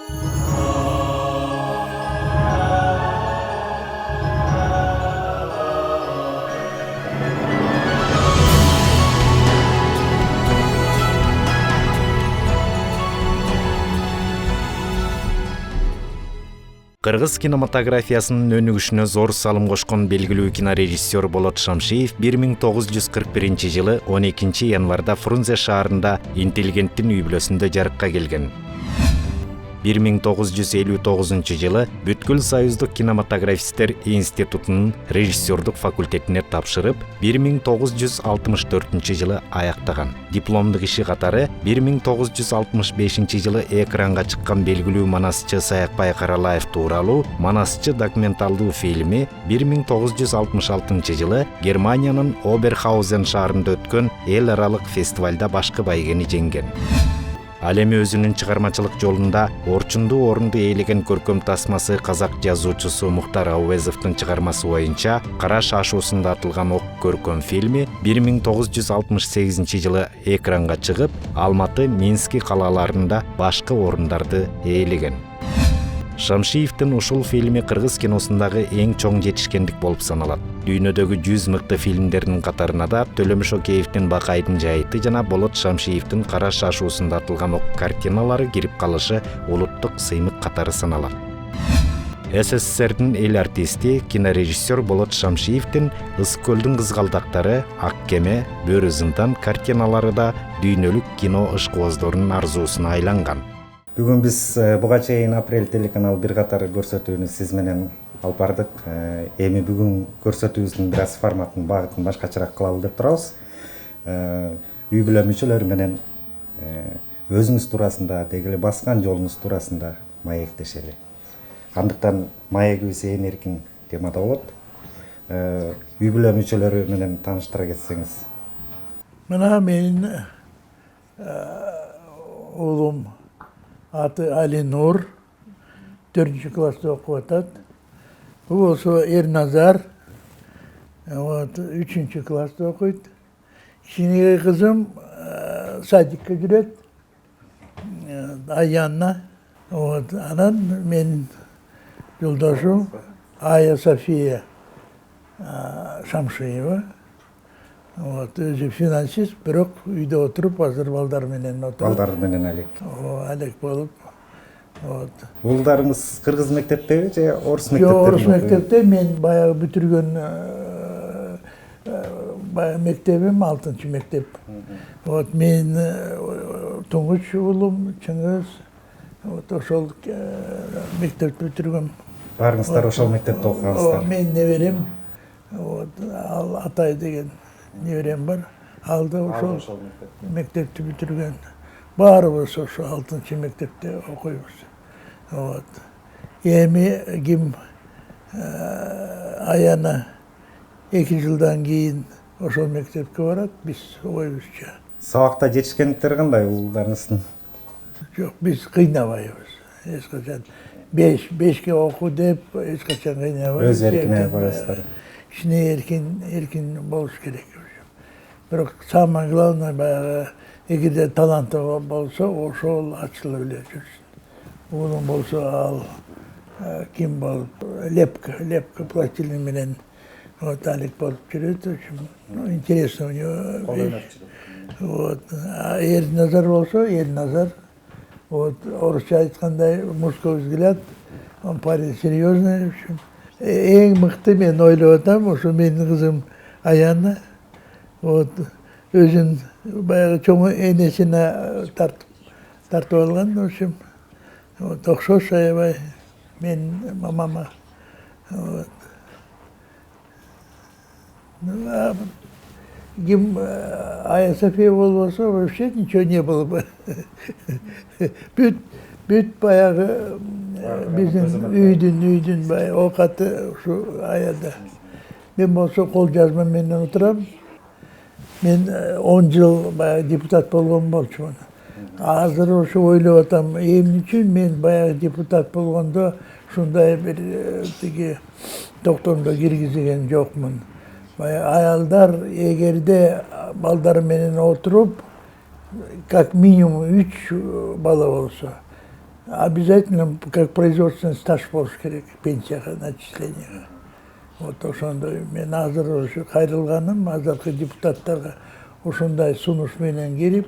Кыргыз кинематографиясынын өнүгүшүнө зор салым кошкон белгилүү кинорежиссер Болот Шамшиев 1941-жылы 12 январда Фрунзе шаарында интеллигенттин үй-бүлөсүндө жарыкка келген. 1959-жылы Бүткүл Союздук кинематографисттер институтунун режиссердук факультетине тапшырып, 1964-жылы аяктаган. Дипломдук иши катары 1965-жылы экранга чыккан белгилүү манасчы Саякбай Каралаев тууралуу «Манасчы» документалдуу фильми 1966-жылы Германиянын Оберхаузен шаарында өткөн эл аралык фестивалда башкы байгени жеңген. Ал эми өзүнүн чыгармачылык жолунда орчундуу орунду ээлеген көркөм тасмасы казак жазуучусу Мухтар Ауезовдун чыгармасы боюнча «Кара шашуусунда атылган ок» көркөм фильми 1968-жылы экранга чыгып, Алматы, Мински калаларында башкы орундарды ээлеген. Шамшиевдин ушул фильми кыргыз киносундагы эң чоң жетишкендик болуп саналат. Дүйнөдөгү 100 мыкты фильмдердин катарына да Төлөмүш Океевдин Бакайдын жайыты жана Болот Шамшиевдин Кара шашуусунда атылган ок картиналары кирип калышы улуттук сыймык катары саналат. СССРдин эл артисти, кинорежиссер Болот Шамшиевдин Ыс көлдүн кызгалдактары, Ак кеме, Бөрү зындан картиналары да дүйнөлүк кино ышкыбоздорунун арзуусуна айланган. Бүгүн биз буга чейин Апрель телеканал бир катар көрсөтүүнү сиз менен алып бардык. Эми бүгүн көрсөтүүбүздүн бир аз форматын, багытын башкачараак кылалы деп турабыз. Үй бүлө мүчөлөрү менен өзүңүз туурасында, деги эле баскан жолуңуз туурасында маектешели. Андыктан маегибиз ээн эркин темада болот. Үй бүлө мүчөлөрү менен тааныштыра кетсеңиз. Мына менин уулум аты Алинур, 4-нче класста окуп атат. Бул болсо Эрназар, 3-нче класста окуйт. Кичинеги кызым садикке жүрөт, Аянна. Анан менин жолдошум Ая София Шамшиева. Өзү финансист, бирок үйдө отуруп, азыр балдар менен отуруп. Балдар менен алек. Алек болуп. Уулдарыңыз кыргыз мектептеби же орус мектепте? Жок, орус мектепте. Мен баягы бүтүргөн мектебим 6-чы мектеп. Мен туңгуч уулум Чыңгыз ошол мектепти бүтүргөм. Баарыңыздар ошол мектепте окугансыздар. Мен неберем, ал Атай деген неберем бар. Ал да ошол мектепти бүтүргөн. Баарыбыз ошо 6-чы мектепте окуйбуз. Эми ким Аяна 2 жылдан кийин ошол мектепке барат, биз ойбузча. Сабакта жетишкендиктери кандай уулдарыңыздын? Жок, биз кыйнабайбыз. Эч качан 5ке оку деп эч качан кыйнабайбыз. Өз эркине коесуздар. Кичине эркин болуш керек. Бирок самое главное баягы эгерде таланты болсо, ошол ачыла эле жүрсүн. Уулум болсо ал ким болуп, лепка пластилин менен алек болуп жүрөт. Интересно у него. Эрназар болсо, Эрназар орусча айткандай мужской взгляд, он парень серьезный. Эң мыкты мен ойлоп атам, ошо менин кызым Аянна. Өзүн баягы чоң энесине тартып алган, в общем, окшош аябай мен мамама. Ким Ая София болбосо, вообще ничего не было бы. Бүт баягы биздин үйдүн баягы оокаты ушу Аяда. Мен болсо кол жазма менен отурам. Мен 10 жыл баягы депутат болгон болчумун. Азыр ошо ойлоп атам, эмне үчүн мен баягы депутат болгондо ушундай бир тиги токтомдо киргизген жокмун. Аялдар эгерде балдары менен отуруп, как минимум 3 бала болсо, обязательно как производственный стаж болуш керек, пенсияга, начисленияга. Вот ошондой мен азыр ошо кайрылганым, азыркы депутаттарга ушундай сунуш менен кирип,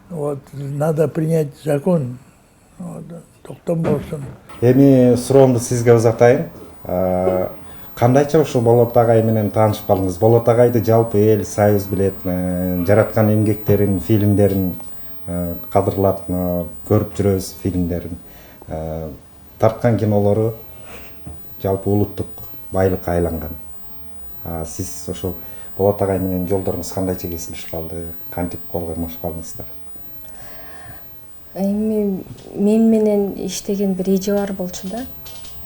вот надо принять закон, вот, токтомбосун. Эми суроомду сизге узатайын. Кандайча ушул Болот агай менен таанышып калдыңыз? Болот агайды жалпы эл, Союз билет, жараткан эмгектерин, фильмдерин кадырлап көрүп жүрөбүз, фильмдерин. Тарткан кинолору жалпы улуттук байлыкка айланган. Сиз ошол Болот агай менен жолдоруңуз кандайча кесилишип калды? Кантип кол кармашып калдыңыздар? Эми мен менен иштеген бир эже бар болчу да.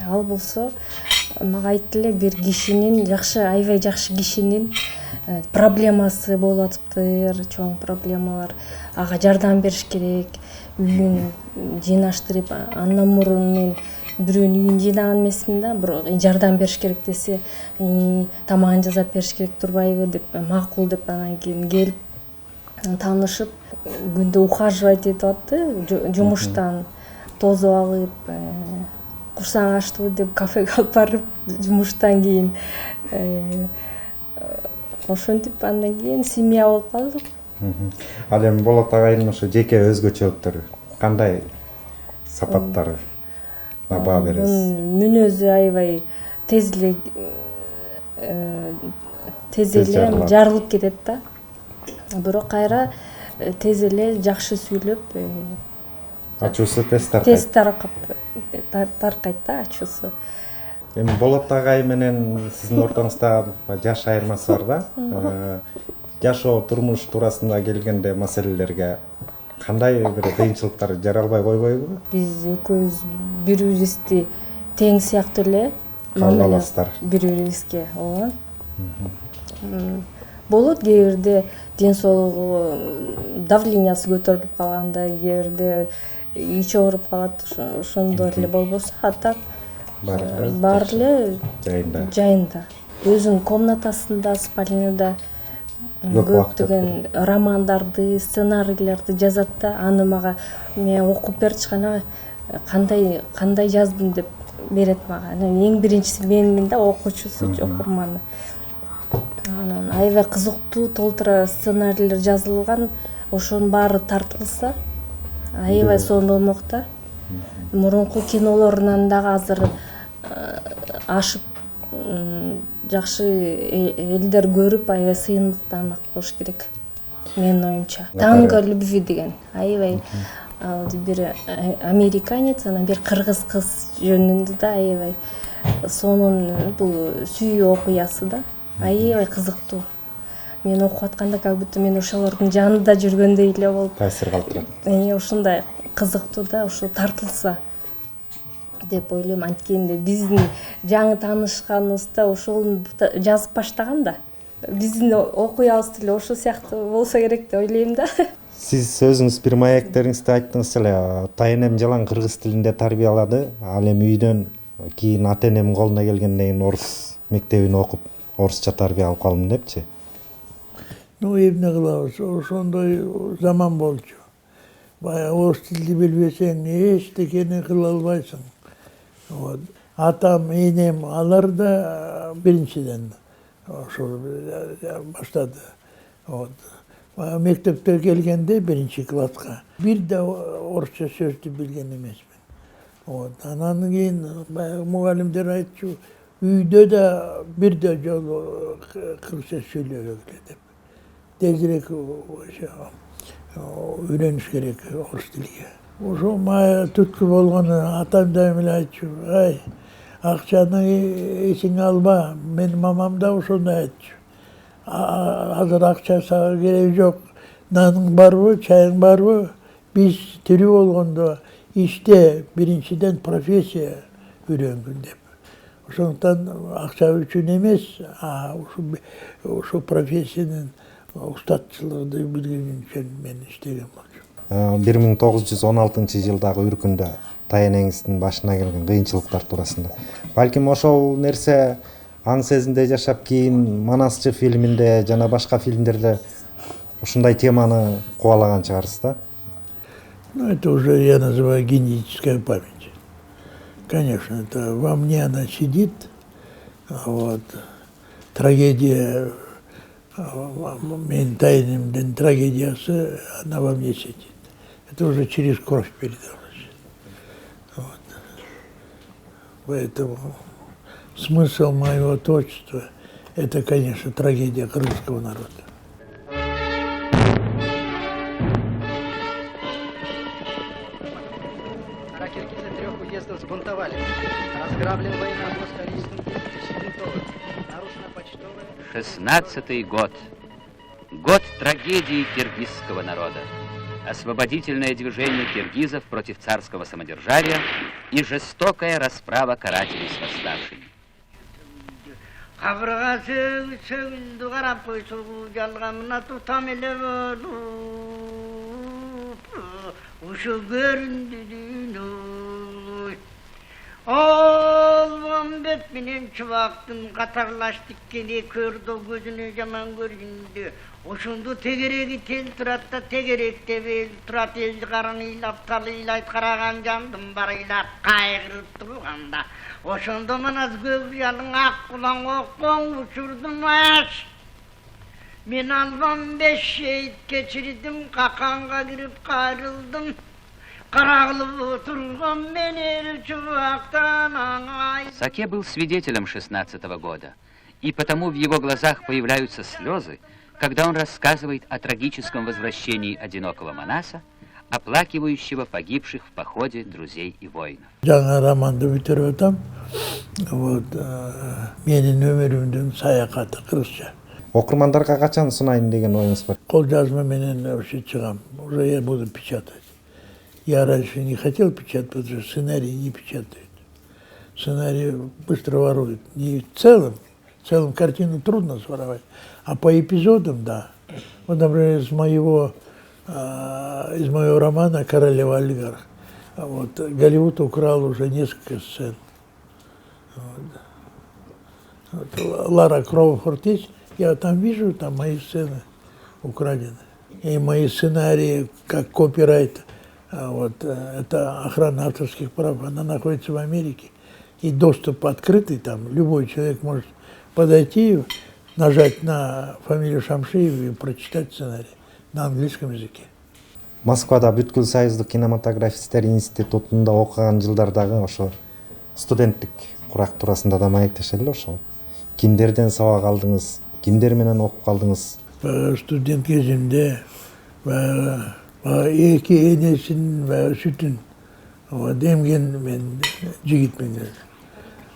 Ал болсо мага айтты эле, бир кишинин жакшы, аябай жакшы кишинин проблемасы болуп атыптыр, чоң проблемалар. Ага жардам бериш керек, үйүн жыйнаштырып, андан мурун мен бирөөнүн үйүн жыйнаган эмесмин да, бирок жардам бериш керек десе, тамагын жасап бериш керек турбайбы деп, макул деп, анан кийин келип таанышып, күндө ухаживать этип атты, жумуштан тозуп алып, курсаң ачтыбы деп кафеге алып барып, жумуштан кийин ошентип андан кийин семья болуп калдык. Ал эми Болот агайдын ошо жеке өзгөчөлүктөрү кандай сапаттары баа бересиз? Мүнөзү аябай тез эле жарылып кетет да. Бирок кайра тез эле жакшы сүйлөп, Ачуусу тез тез таркайт. таркайт да ачуусу. Эми Болот агай менен сиздин ортоңузда жаш айырмасы бар да. Жашоо, турмуш туурасында келгенде маселелерге кандай бир кыйынчылыктар жаралбай койбойбу? Биз экөөбүз бири-бирибизди тең сыяктуу эле кабыл аласыздар. Бири-бирибизге, ооба. Болот кээ бирде ден соолугу, давлениясы көтөрүлүп калганда, кээ бирде ичи ооруп калат, ошондой эле болбосо, а так баары эле жайында. Өзүнүн комнатасында, спальняда көптөгөн романдарды, сценарийлерди жазат да. Аны мага мен окуп берчикана кандай жаздым деп берет мага. Эң биринчиси менмин да, окуучусу, окурманы. Анан аябай кызыктуу, толтура сценарийлер жазылган, ошонун баары тартылса, аябай сонун да. Мурунку кинолорунан дагы азыр ашып, жакшы элдер көрүп, аябай сыйынтыктанак болуш керек, менин оюмча. Танго любви деген аябай бир американец, анан бир кыргыз кыз жөнүндө да аябай сонун бул сүйүү окуясы да. Аябай кызыктуу. Мен окуп атканда как будто мен ошолордун жанында жүргөндөй эле болуп. Таасир калтырат. Ушундай кызыктуу да, ошо тартылса деп ойлойм. Анткенде биздин жаңы таанышканыбызда ошол жазып баштаган да. Биздин окуябыз деле ошол сыяктуу болсо керек деп ойлойм да. Сиз өзүңүз бир маектериңизде айттыңыз эле, ата энем жалаң кыргыз тилинде тарбиялады, ал эми үйдөн кийин ата энемдин колуна келгенден кийин орус мектебин окуп, орусча тарбия алып калдым депчи. Эмне кылабыз, ошондой заман болчу. Баягы орус тилди билбесең эчтекени кыла албайсың. Вот. Атам, энем, алар да биринчиден ошол баштады. Вот. Мектепте келгенде биринчи класска бир да орусча сөздү билген эмесмин. Вот. Анан кийин баягы мугалимдер айтчу, үйдө да бир да жолу кыргызча сүйлөгө деп. Тезирээк үйрөнүш керек орус тилиге. Ошо мага түрткү болгону атам дайым эле айтчу, ай, акчаны эсиңе алба. Менин мамам да ошондой айтчу. Азыр акча сага кереги жок. Наның барбы, чайың барбы? Биз тирүү болгондо иште биринчиден профессия үйрөнгүн деп. Ошондуктан акча үчүн эмес, ошо профессиянын устатчылыгы билген үчүн мен иштеген болчумун. 1916-жылдагы үркүндө тайенеңиздин башына келген кыйынчылыктар туурасында. Балким ошол нерсе аң сезимде жашап кийин Манасчы фильминде жана башка фильмдерде ушундай теманы кубалаган чыгарсыз да? Ну, это уже я называю генетическая память. Конечно, это во мне она сидит. Вот. Трагедия, мен тайным трагедиясы, она во мне сидит. Это уже через кровь передалось. Вот. Поэтому смысл моего творчества – это, конечно, трагедия кыргызского народа. Киргизы 3 уездов сбунтовали. Разграблен военнопост Корейским Сибинтовым. Нарушена почтовая... 16-й год. Год трагедии киргизского народа. Освободительное движение киргизов против царского самодержавия и жестокая расправа карателей с восставшими. Кабыргасы сөгүндү карап койсу жалганына тутам эле болуп ушу көрүндү дүйнөй олбон бет менен чубактын катарлаш тиккени көрдү көзүнө жаман көргүндү ошондо тегереги тел турат да тегеректеп эл турат эл караң ыйлап тал ыйлайт караган жандын бар ыйлап кайгырып турганда ошондо манас көк жалың ак кулаң оккон учурдум аш мен албан 5 шейит кечирдим каканга кирип кайрылдым карагылып отурган мен эл чубактан аңай. Саке был свидетелем 16-го года, и потому в его глазах появляются слезы, когда он рассказывает о трагическом возвращении одинокого Манаса, оплакивающего погибших в походе друзей и воинов. Жаңа романды бүтүрүп атам. Вот, менин өмүрүмдүн саякаты кыргызча. Окурмандарга качан сунайын деген оюңуз бар? Кол жазма менен вообще чыгам. Уже я буду печатать. Я раньше не хотел печатать, потому что сценарий не печатают. Сценарий быстро воруют. Не в целом картину трудно своровать, а по эпизодам, да. Вот, например, из моего романа «Королева олигарх». Вот, Голливуд украл уже несколько сцен. Вот, Лара Кроуфорд есть, я там вижу, там мои сцены украдены. И мои сценарии, как копирайт, вот, это охрана авторских прав, она находится в Америке. И доступ открытый, там любой человек может подойти, нажать на фамилию Шамшиев и прочитать сценарий на английском языке. Москвада бүткүл союздук кинематографисттер институтунда окуган жылдардагы ошо студенттик курак туурасында да маектешели ошол. Кимдерден сабак алдыңыз, кимдер менен окуп калдыңыз? Студент кезимде эки энесин сүтүн демген мен жигитмин.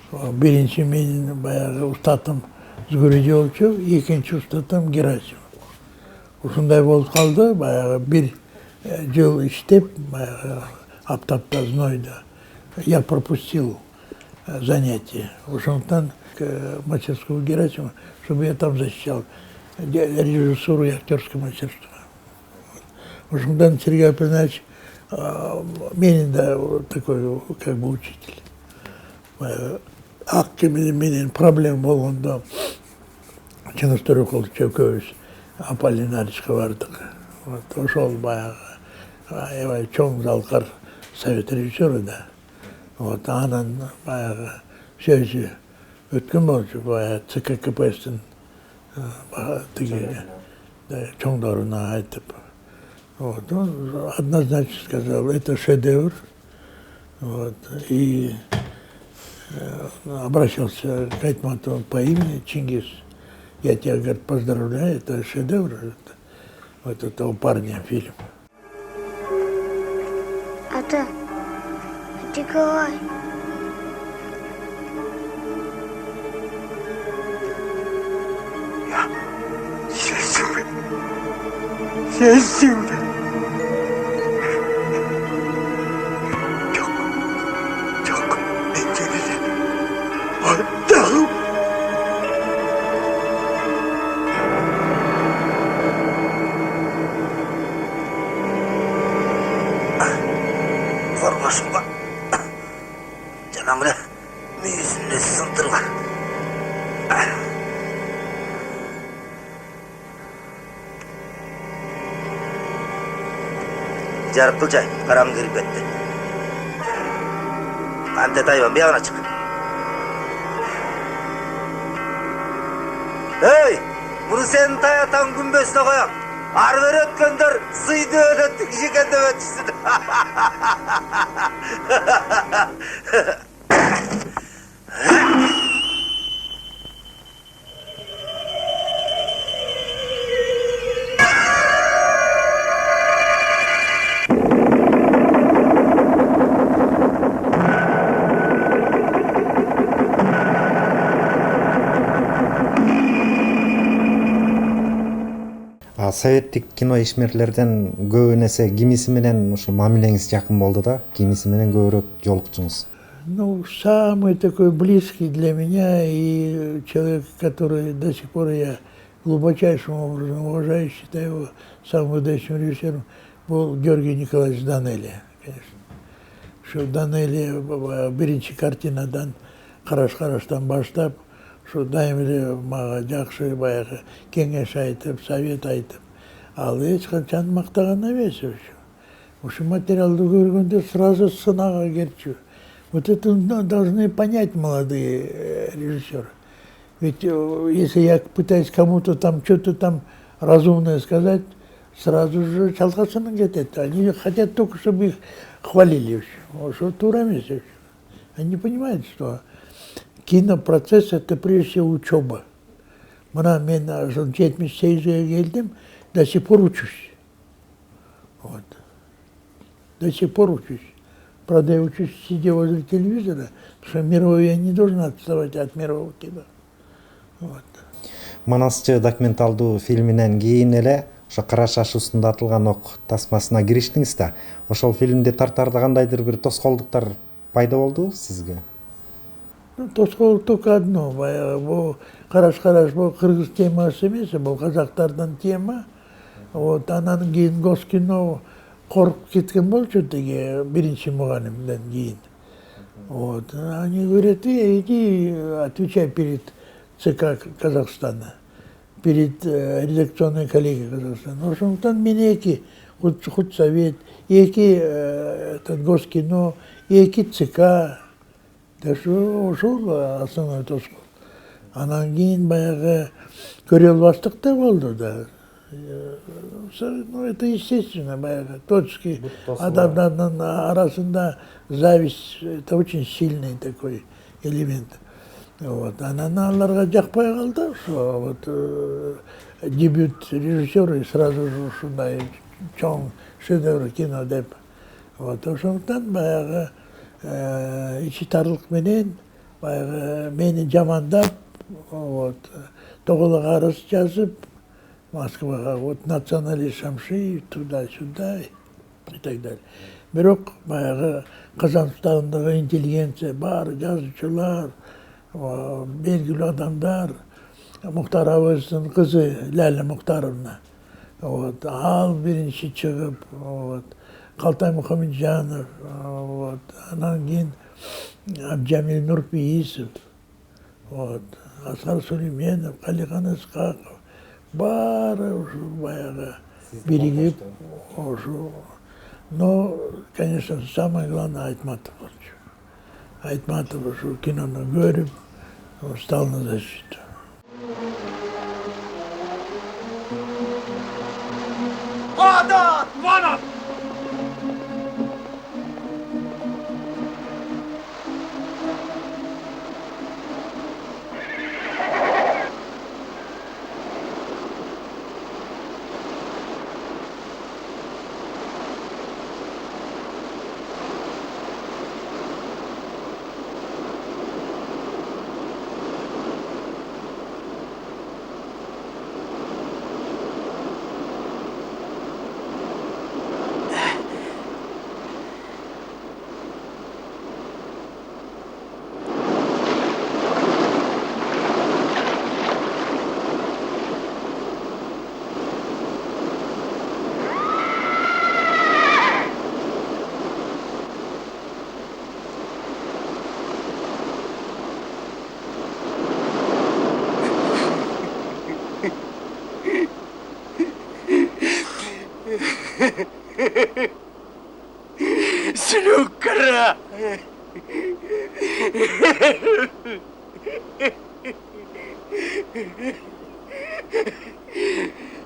Биринчи менин баягы устатым Зүгүрөдү болчу, экинчи устатым Герасимов. Ушундай болуп калды, баягы бир жыл иштеп, баягы аптапта знойда я пропустил занятия. Ошондуктан мастерского Герасимова, чтобы я там защищал режиссуру и актерское мастерство. Ошондуктан Сергей Апельнович менин да такой как бы учитель. Ак менен проблема болгондо Чыңгыз Төрөкулович экөөбүз Аполлинаричке бардык. Вот ошол баягы аябай чоң залкар совет режиссеру да. Вот анан баягы сөзү өткөн болчу, баягы ЦККПСтин тиги чоңдоруна айтып. Вот он однозначно сказал, это шедевр. Вот, и обращался к Айтматову по имени Чингис. Я тебя, говорит, поздравляю, это шедевр, вот этого парня фильм. Ата, Николай. Я счастлив. Коргошуңга жанагы мүйүзүнө сындырган. жарып кылчай, караңгы кирип кетти. Канте тайбан бuyoguna чык. Ey, bunu sen tayatan күмбөсүнө коём. Ары бери өткөндөр сыйды өтөттү киши экен деп өтүшсүн. Советтик кино ишмерлерден көбүн эсе кимиси менен ушу мамилеңиз жакын болду да, кимиси менен көбүрөөк жолукчуңуз? Ну, самый такой близкий для меня и человек, который до сих пор я глубочайшим образом уважаю, считаю его самым выдающим режиссером, был Георгий Николаевич Данелия, конечно. Что Данелия биринчи картинадан караш-караштан баштап, что дайым эле мага жакшы баягы кеңеш айтып, совет айтып, ал эч качан мактаган эмес ошо. Ошо материалды көргөндө сразу сынага келчү. Вот это должны понять молодые режиссеры. Ведь если я пытаюсь кому-то там что-то там разумное сказать, сразу же чалкасынан кетет. Они хотят только, чтобы их хвалили. Что тура эмес. Они не понимают, что кинопроцесс это прежде всего учеба. Мына мен 78-ге келдим, до сих пор учусь. Вот. До сих пор учусь. Правда, я учусь, сидя возле телевизора, потому что мировой я не должен отставать от мирового кино. Вот. Манасчы документалдуу фильминен кийин эле ошо Кара Шашуусунда атылган ок тасмасына кириштиңиз да. Ошол фильмди тартарда кандайдыр бир тоскоолдуктар пайда болду сизге? Ну, тоскоолдук только одно. Бул караш-караш бул кыргыз темасы эмес, бул казактардын тема. Вот анан кийин Госкино коркуп кеткен болчу деги биринчи мугалимден кийин. Вот. Они говорят, иди отвечай перед ЦК Казахстана, перед редакционной коллегией Казахстана. Ошондуктан мен эки худсовет, эки Госкино, эки ЦК. Ошол основной тоскоол. Анан кийин баягы көрө албаштык да болду да. Ну, это естественно, баягы точки адамдардын арасында зависть, это очень сильный такой элемент. Вот. Анан аларга жакпай калды, что вот дебют режиссера сразу же ушундай чоң шедевр кино деп. Вот. Ошондуктан баягы ичи тарлык менен баягы мени жамандап, вот, тоголок арыз жазып, Москвага, вот националист Шамшиев, туда-сюда и так далее. Бирок баягы Казакстандагы интеллигенция бар, жазуучулар, белгилүү адамдар, Мухтар Абыздын кызы Ләлі Мухтаровна, вот, ал биринчи чыгып, вот, Қалтай Мұхамеджанов, вот, анан кийин Абджамил Нурпейисов, вот, Асқар Сүлейменов, Қалихан Ысқақов, бары ушу баягы биригип ушу. Но, конечно, самое главное Айтматов болчу. Айтматов ушу кинону көрүп, стал на защиту. Адат! Ванат!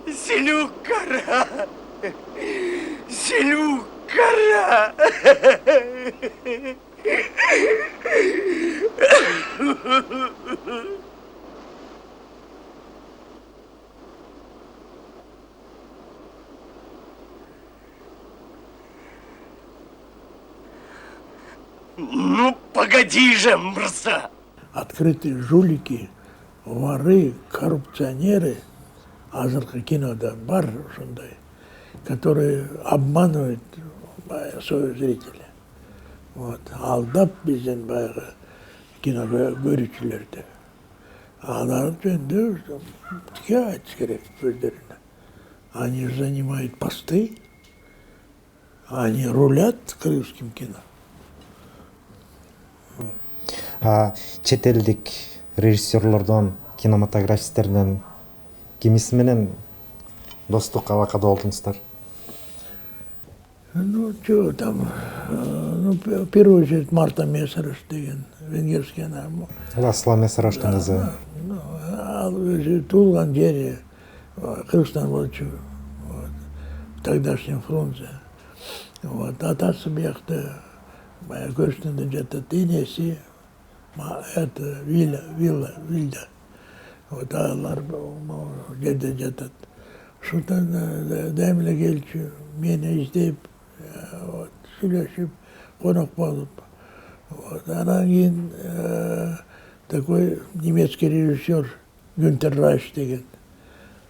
Селюкара! Селюкара! Ну, погоди же, мрза! Открытые жулики, воры, коррупционеры, азыркы кинода бар ушундай, которые обманывают своего зрителя. Вот. Алдап бизден баягы кино көрүүчүлөрдү. Алар жөнүндө тике айтыш керек өздөрүнө. Они занимают посты, они рулят кыргызским кино. Чет элдик режиссерлордон, кинематографисттерден кимиси менен достук алакада болдуңуздар? Ну, что там, ну, в первую очередь Марта Мессереш деген венгерский она. Ласло Мессерештин кызы. Ну, ал өзү туулган жери Кыргызстан болчу, в тогдашнем Фрунзе. Вот, атасы биякта көчтүндө жатат, энеси это Вилда. Вот алар жерде жатат. Ушундан дайым эле келчү, мени издеп, сүйлөшүп, конок болуп. Вот, анан кийин такой немецкий режиссер Гюнтер Райш деген.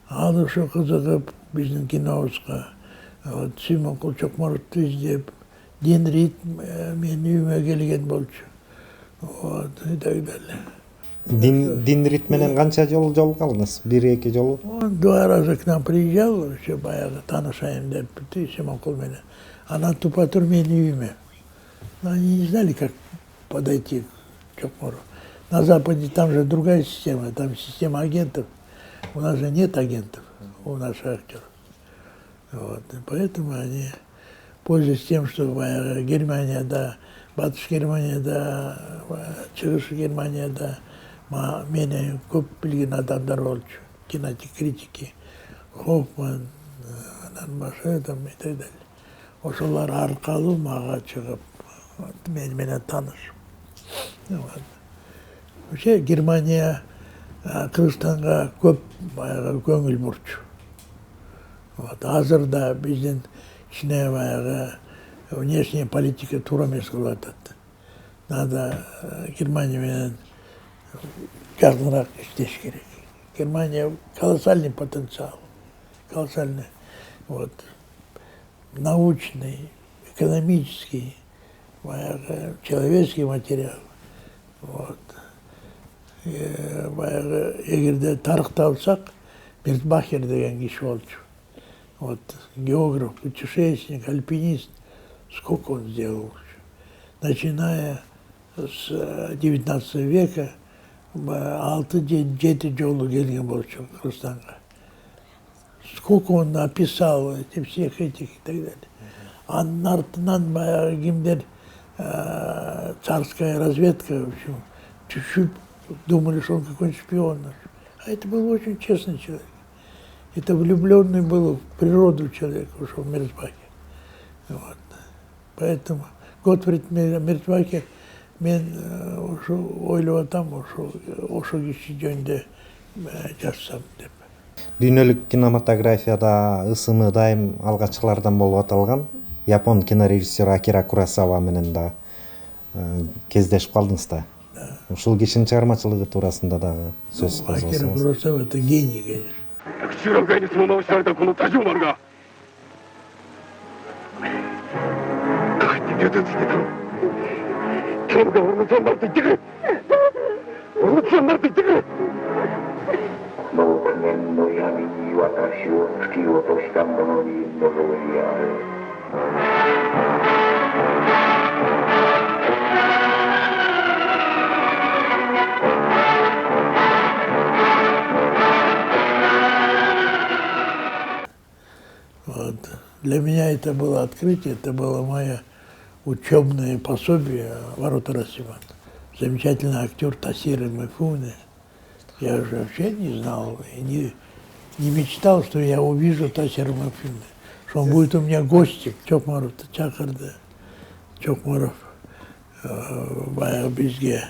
Ал ошо кызыгып биздин кинобузга, вот, Симон Кулчокморовду издеп, Дин Рид менин үйүмө келген болчу. Вот, и так далее. Дин Рид менен канча жолу жолугандыңыз? 1-2 жолу? Он 2 раза к нам приезжал, еще баягы таанышайын деп, Симонкул менен. Анан тупа-тур менин үйүмө. Они не знали, как подойти к Чокмору. На Западе там же другая система, там система агентов. У нас же нет агентов, у наших актеров. Вот, и поэтому они, пользуясь тем, что Германия, да, Батыш Германия, да, Чыгыш Германия, да, мени көп билген адамдар болчу, кинокритики, Хоффман, анан башка там и так далее. Ошолор аркылуу мага чыгып, мени менен тааныш. Вообще Германия Кыргызстанга көп баягы көңүл бурчу. Вот, азыр да биздин кичине баягы внешняя политика туура эмес кылып атат. Надо Германия менен жакыныраак иштеш керек. Германия колоссальный потенциал, колоссальный, вот, научный, экономический, баягы человеческий материал. Вот. Баягы эгерде тарыхты алсак, Бертбахер деген киши болчу. Вот, географ, путешественник, альпинист, сколько он сделал. Начиная с 19 века, 6-7 жолу келген болчу Кыргызстанга. Сколько он написал всех этих и так далее. Анын артынан баягы кимдер царская разведка, в общем, чуть-чуть думали, что он какой-нибудь шпион. А это был очень честный человек. Это влюбленный был в природу человек, ушел Мерзбахер. Вот. Поэтому Готфрид Мерзбахер мен ойлоп атам, ошо киши жөнүндө жазсам деп. Дүйнөлүк кинематографияда ысымы дайым алгачкылардан болуп аталган Япон кинорежиссеру Акира Куросава менен да кездешип калдыңыз да. Ушул кишинин чыгармачылыгы туурасында дагы сөз козгосоңуз. Акира Куросава это гений, конечно. 中学会にその名を知られたこの多少丸が帰って出てついてたろ。頼むから俺の妻になると言ってくれ。俺の妻になると言ってくれ。6年の闇に私を突き落とした者に呪いあれ。Вот. Для меня это было открытие, это была моя учебное пособие «Ворота Расимана». Замечательный актер Тасир Мифуне. Я же вообще не знал и не мечтал, что я увижу Тасир Мифуне, что он будет у меня гостем. Чокмаров чакырды. Чокмаров баягы бизге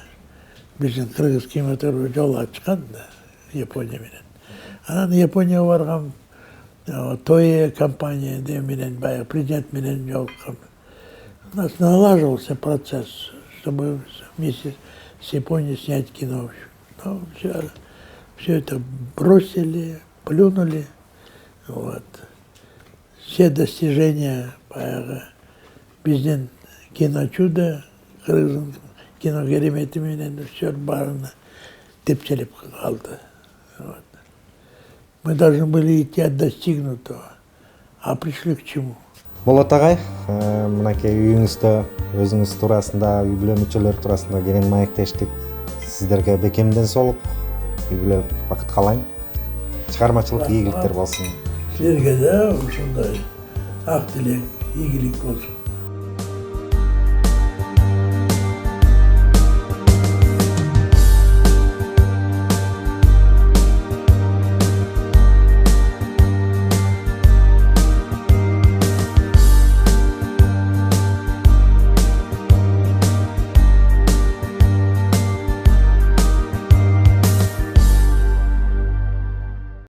биздин кыргыз кинематограф жол ачкан да Япония менен. Анан Японияга баргам, Toei компания менен баягы президент менен жолуккам. У нас налаживался процесс, чтобы вместе с Японией снять кино. Но все это бросили, плюнули. Вот. Все достижения биздин киночудо, кыргыздын кино керемети менен все баарына тепчелеп калды. Вот. Мы должны были идти от достигнутого, а пришли к чему? Болот агай, мынакей үйүңүздө өзүңүз туурасында, үй бүлө мүчөлөрү туурасында кенен маектештик. Сиздерге бекемден соолук, үй бүлө бакыт каалайм. Чыгармачылык ийгиликтер болсун. Силерге да ушундай ак тилек, ийгилик болсун.